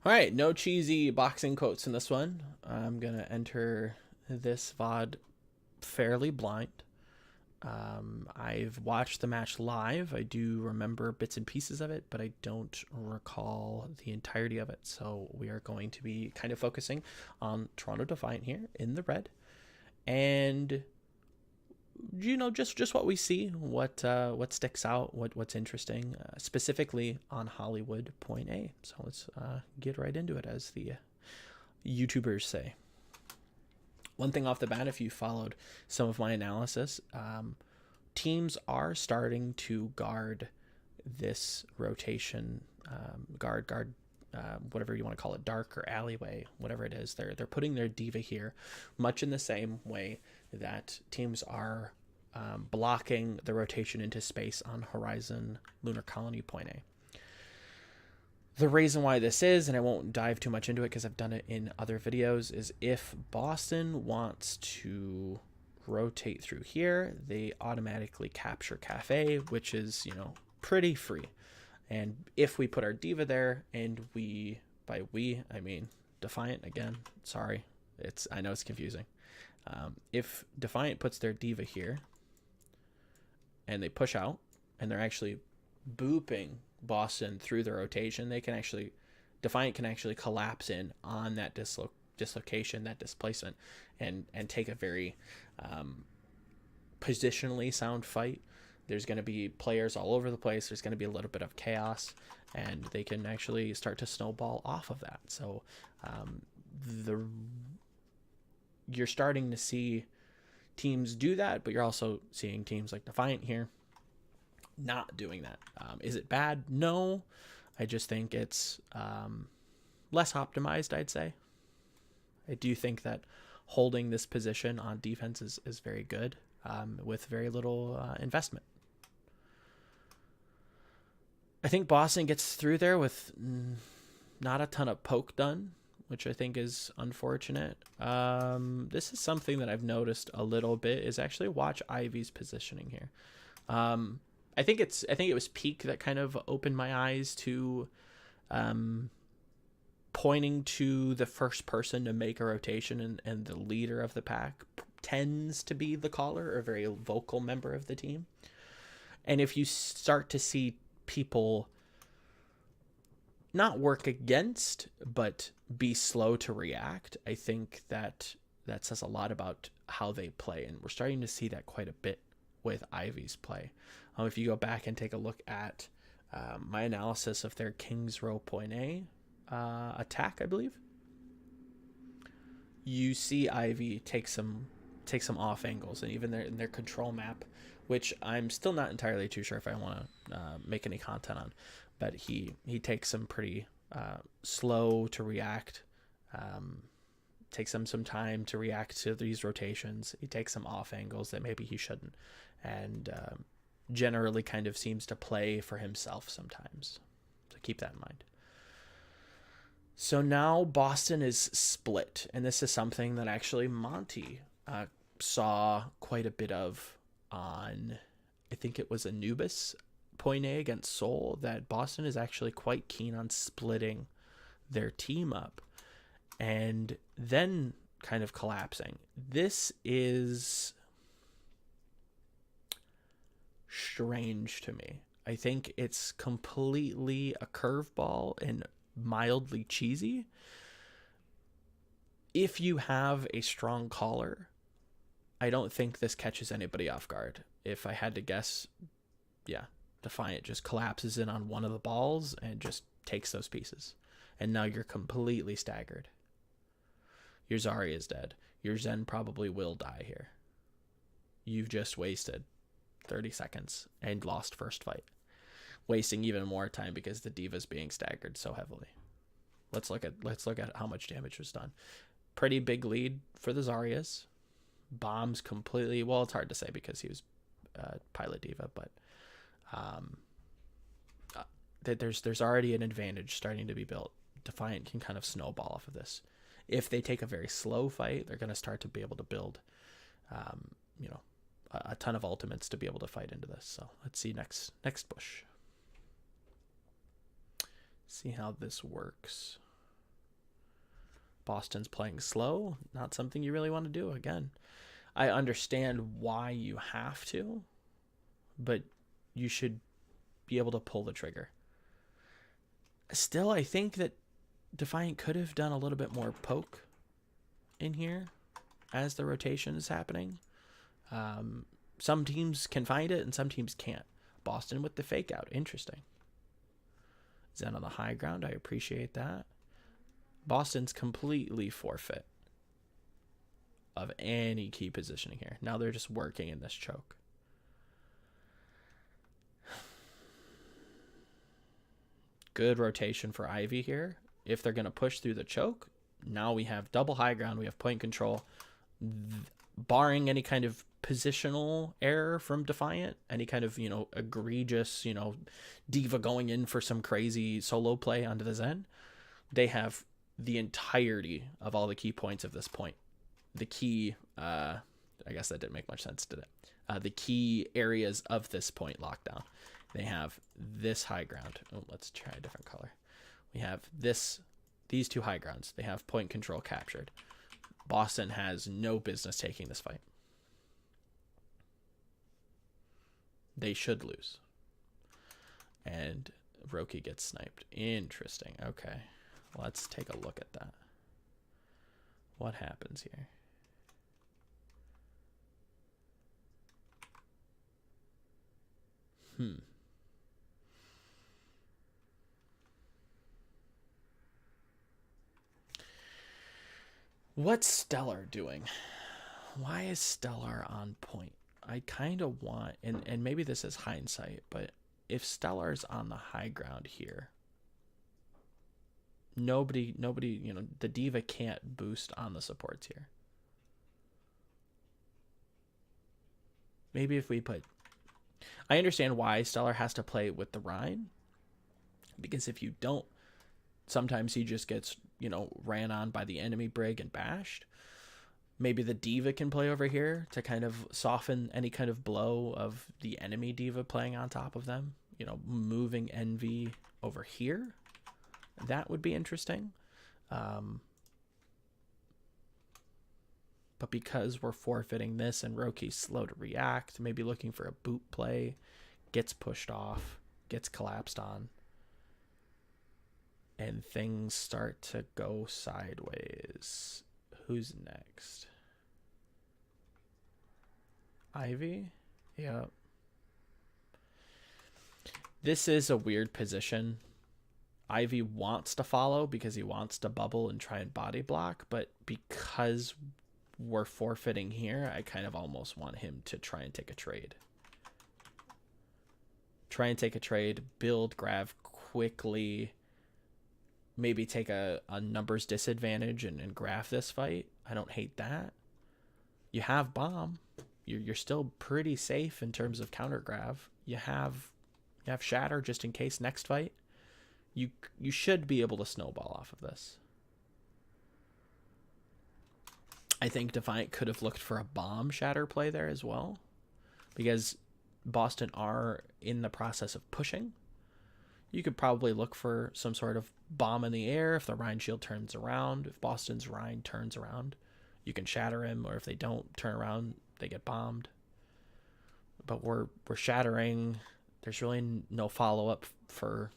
All right, no cheesy boxing quotes in this one. I'm gonna enter this VOD fairly blind. I've watched the match live. I do remember bits and pieces of it, but I don't recall the entirety of it. So we are going to be kind of focusing on Toronto Defiant here in the red, and just what we see, what sticks out, what's interesting, specifically on Hollywood Point A. So let's get right into it, as the YouTubers say. One thing off the bat, if you followed some of my analysis, teams are starting to guard this rotation, guard, whatever you want to call it, dark or alleyway, whatever it is. They're putting their D.Va here, much in the same way that teams are blocking the rotation into space on Horizon Lunar Colony Point A. The reason why this is, and I won't dive too much into it because I've done it in other videos, is if Boston wants to rotate through here, they automatically capture Cafe, which is, pretty free. And if we put our D.Va there, and by we, I mean Defiant again, sorry, I know it's confusing. If Defiant puts their D.Va here, and they push out, and they're actually booping Boston through the rotation, Defiant can actually collapse in on that dislocation, that displacement, and take a very positionally sound fight. There's going to be players all over the place. There's going to be a little bit of chaos, and they can actually start to snowball off of that. So you're starting to see teams do that, but you're also seeing teams like Defiant here not doing that. Is it bad? No. I just think it's less optimized, I'd say. I do think that holding this position on defense is very good, with very little investment. I think Boston gets through there with not a ton of poke done, which I think is unfortunate. This is something that I've noticed a little bit, is actually watch Ivy's positioning here. I think it was Peak that kind of opened my eyes to pointing to the first person to make a rotation, and the leader of the pack tends to be the caller, or a very vocal member of the team. And if you start to see people not work against, but be slow to react, I think that says a lot about how they play. And we're starting to see that quite a bit with Ivy's play. If you go back and take a look at my analysis of their Kings Row Point A attack, I believe, you see Ivy take some off angles, and even in their control map, which I'm still not entirely too sure if I want to make any content on, but he takes some pretty slow to react, takes some time to react to these rotations. He takes some off angles that maybe he shouldn't, and generally kind of seems to play for himself sometimes. So keep that in mind. So now Boston is split, and this is something that actually Monty saw quite a bit of on, I think it was Anubis Point A against Seoul, that Boston is actually quite keen on splitting their team up and then kind of collapsing. This is strange to me. I think it's completely a curveball and mildly cheesy. If you have a strong caller, I don't think this catches anybody off guard. If I had to guess, yeah, Defiant just collapses in on one of the balls and just takes those pieces. And now you're completely staggered. Your Zarya is dead. Your Zen probably will die here. You've just wasted 30 seconds and lost first fight, wasting even more time because the D.Va's being staggered so heavily. Let's look at how much damage was done. Pretty big lead for the Zaryas. Bombs completely, well, it's hard to say because he was pilot D.Va, but there's already an advantage starting to be built. Defiant can kind of snowball off of this. If they take a very slow fight, they're going to start to be able to build a ton of ultimates to be able to fight into this. So let's see next push. See how this works. Boston's playing slow, not something you really want to do. Again, I understand why you have to, but you should be able to pull the trigger. Still, I think that Defiant could have done a little bit more poke in here as the rotation is happening. Some teams can find it and some teams can't. Boston with the fake out. Interesting. Zen on the high ground. I appreciate that. Boston's completely forfeit of any key positioning here. Now they're just working in this choke. Good rotation for Ivy here. If they're going to push through the choke, now we have double high ground. We have point control. Barring any kind of positional error from Defiant, any kind of, egregious, D.Va going in for some crazy solo play onto the Zen, they have the entirety of all the key points of this point. The key, I guess that didn't make much sense, did it? The key areas of this point lockdown. They have this high ground. Oh, let's try a different color. We have these two high grounds. They have point control captured. Boston has no business taking this fight. They should lose. And Roki gets sniped. Interesting. Okay. Let's take a look at that. What happens here? What's Stellar doing? Why is Stellar on point? I kind of want, and maybe this is hindsight, but if Stellar's on the high ground here, nobody, the D.Va can't boost on the supports here. Maybe if we put, I understand why Stellar has to play with the Rhine, because if you don't, sometimes he just gets, ran on by the enemy brig and bashed. Maybe the D.Va can play over here to kind of soften any kind of blow of the enemy D.Va playing on top of them. Moving Envy over here. That would be interesting. But because we're forfeiting this and Roki's slow to react, maybe looking for a boot play, gets pushed off, gets collapsed on, and things start to go sideways. Who's next? Ivy? Yep. This is a weird position. Ivy wants to follow because he wants to bubble and try and body block, but because we're forfeiting here, I kind of almost want him to try and take a trade. Build, grab quickly, maybe take a numbers disadvantage and graph this fight. I don't hate that. You have bomb. You're still pretty safe in terms of counter grav. You have shatter just in case next fight. You should be able to snowball off of this. I think Defiant could have looked for a bomb shatter play there as well, because Boston are in the process of pushing. You could probably look for some sort of bomb in the air if the Rhine shield turns around. If Boston's Rhine turns around, you can shatter him, or if they don't turn around, they get bombed. But we're shattering. There's really no follow-up for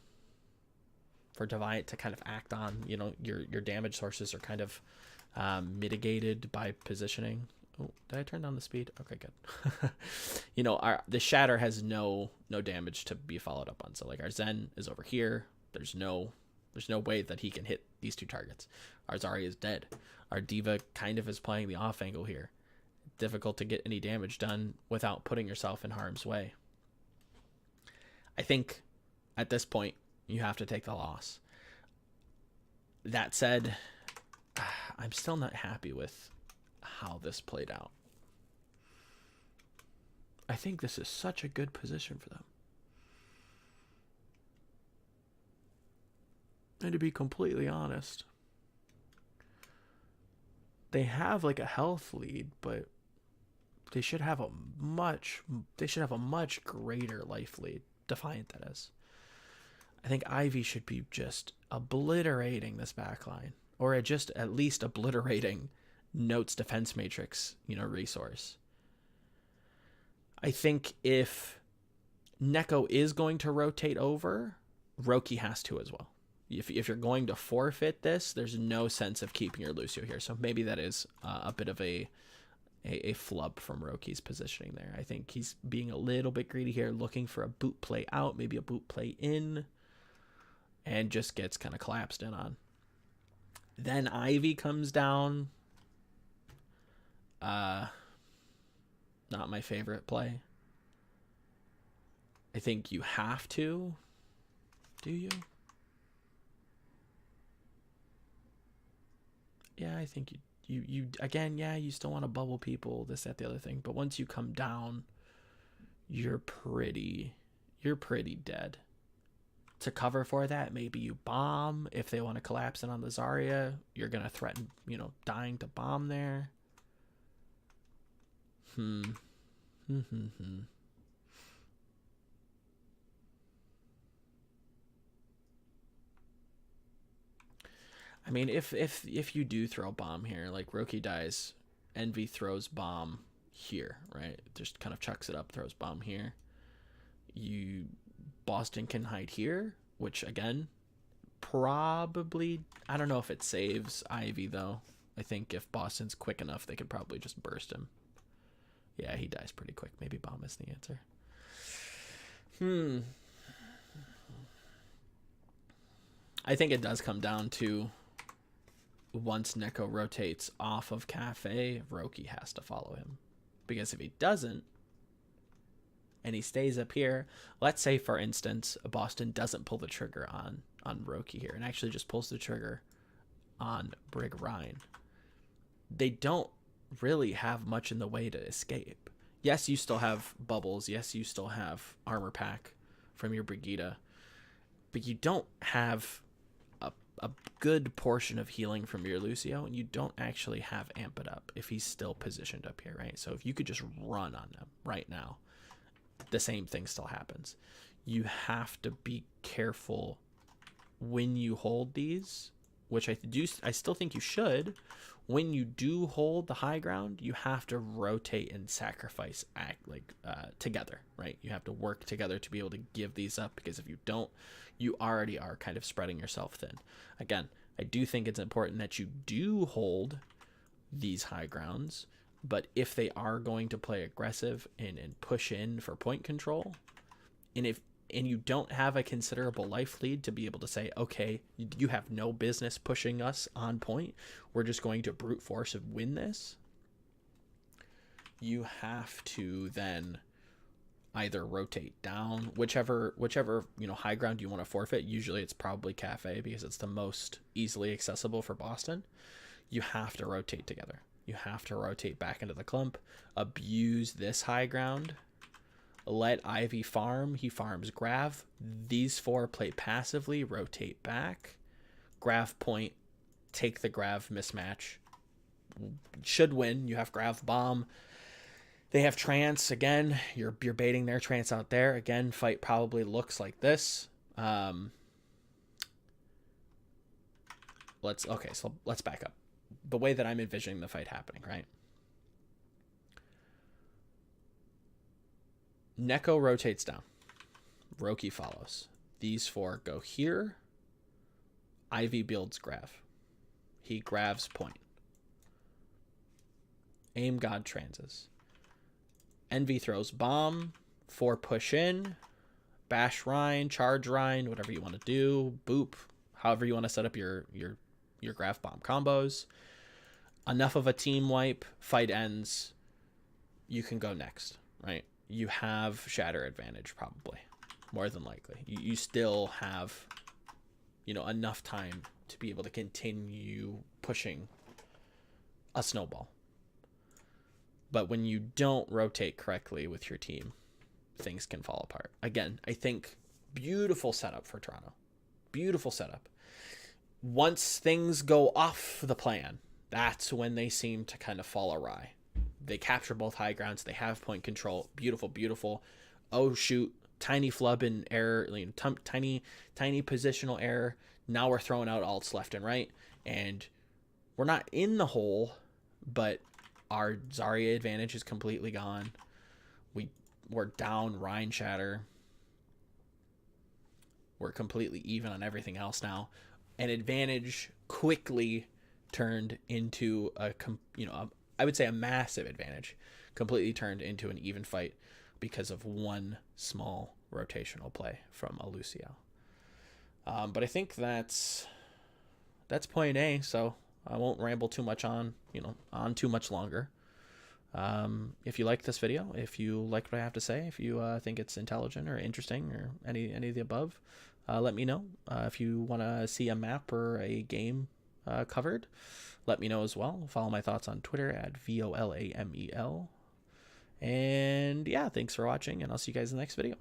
Defiant to kind of act on. Your damage sources are kind of mitigated by positioning. Oh, did I turn down the speed? Okay, good. The shatter has no damage to be followed up on. So like our Zen is over here. There's no way that he can hit these two targets. Our Zarya is dead. Our D.Va kind of is playing the off angle here. Difficult to get any damage done without putting yourself in harm's way. I think at this point you have to take the loss. That said, I'm still not happy with how this played out. I think this is such a good position for them. And to be completely honest, they have like a health lead, but they should have a much greater life lead. Defiant, that is. I think Ivy should be just obliterating this backline, or just at least obliterating Note's defense matrix, resource. I think if Neko is going to rotate over, Roki has to as well. If you're going to forfeit this, there's no sense of keeping your Lucio here. So maybe that is a bit of a flub from Roki's positioning there. I think he's being a little bit greedy here, looking for a boot play out, maybe a boot play in, and just gets kind of collapsed in on. Then Ivy comes down. Not my favorite play. I think you have to. Do you? Yeah, I think you again, yeah, you still want to bubble people, this, that, the other thing. But once you come down, you're pretty dead. To cover for that, maybe you bomb. If they want to collapse in on the Zarya, you're going to threaten, dying to bomb there. I mean, if you do throw bomb here, like Roki dies, Envy throws bomb here, right? Just kind of chucks it up, throws bomb here. Boston can hide here, which again, probably, I don't know if it saves Ivy though. I think if Boston's quick enough, they could probably just burst him. Yeah, he dies pretty quick. Maybe bomb is the answer. I think it does come down to once Neko rotates off of Cafe, Roki has to follow him. Because if he doesn't, and he stays up here, let's say, for instance, Boston doesn't pull the trigger on Roki here and actually just pulls the trigger on Brig Rhine. They don't really have much in the way to escape. Yes, you still have bubbles. Yes, you still have armor pack from your Brigida. But you don't have a good portion of healing from your Lucio, and you don't actually have Amp It Up if he's still positioned up here, right? So if you could just run on them right now, the same thing still happens. You have to be careful when you hold these, which I still think you should. When you do hold the high ground, you have to rotate and sacrifice together, right? You have to work together to be able to give these up, because if you don't, you already are kind of spreading yourself thin. Again, I do think it's important that you do hold these high grounds, but if they are going to play aggressive and push in for point control, and you don't have a considerable life lead to be able to say, okay, you have no business pushing us on point, we're just going to brute force and win this, you have to then either rotate down, whichever high ground you want to forfeit. Usually it's probably Cafe because it's the most easily accessible for Boston. You have to rotate together. You have to rotate back into the clump, abuse this high ground, let Ivy farm. He farms Grav. These four play passively, rotate back, Grav point, take the Grav mismatch. Should win. You have Grav bomb. They have trance. Again, you're baiting their trance out there. Again, fight probably looks like this. Let's back up. The way that I'm envisioning the fight happening, right? Neko rotates down. Roki follows. These four go here. Ivy builds Grav. He grabs point. Aim God transes. Envy throws bomb. 4 push in. Bash Rhine, charge Rhine, whatever you want to do. Boop. However you want to set up your Grav bomb combos. Enough of a team wipe. Fight ends. You can go next, right? You have shatter advantage, probably, more than likely. You still have, enough time to be able to continue pushing a snowball. But when you don't rotate correctly with your team, things can fall apart. Again, I think beautiful setup for Toronto. Beautiful setup. Once things go off the plan, that's when they seem to kind of fall awry. They capture both high grounds. They have point control. Beautiful, beautiful. Oh, shoot. tiny flub in error, tiny positional error. Now we're throwing out alts left and right, and we're not in the hole, but our Zarya advantage is completely gone. We're down Rhine Shatter. We're completely even on everything else now. An advantage quickly turned into I would say a massive advantage, completely turned into an even fight because of one small rotational play from a Lucio. But I think that's point A, so I won't ramble too much on too much longer. If you like this video, if you like what I have to say, if you think it's intelligent or interesting or any of the above, let me know. If you want to see a map or a game covered, let me know as well. Follow my thoughts on Twitter at VOLAMEL. And yeah, thanks for watching, and I'll see you guys in the next video.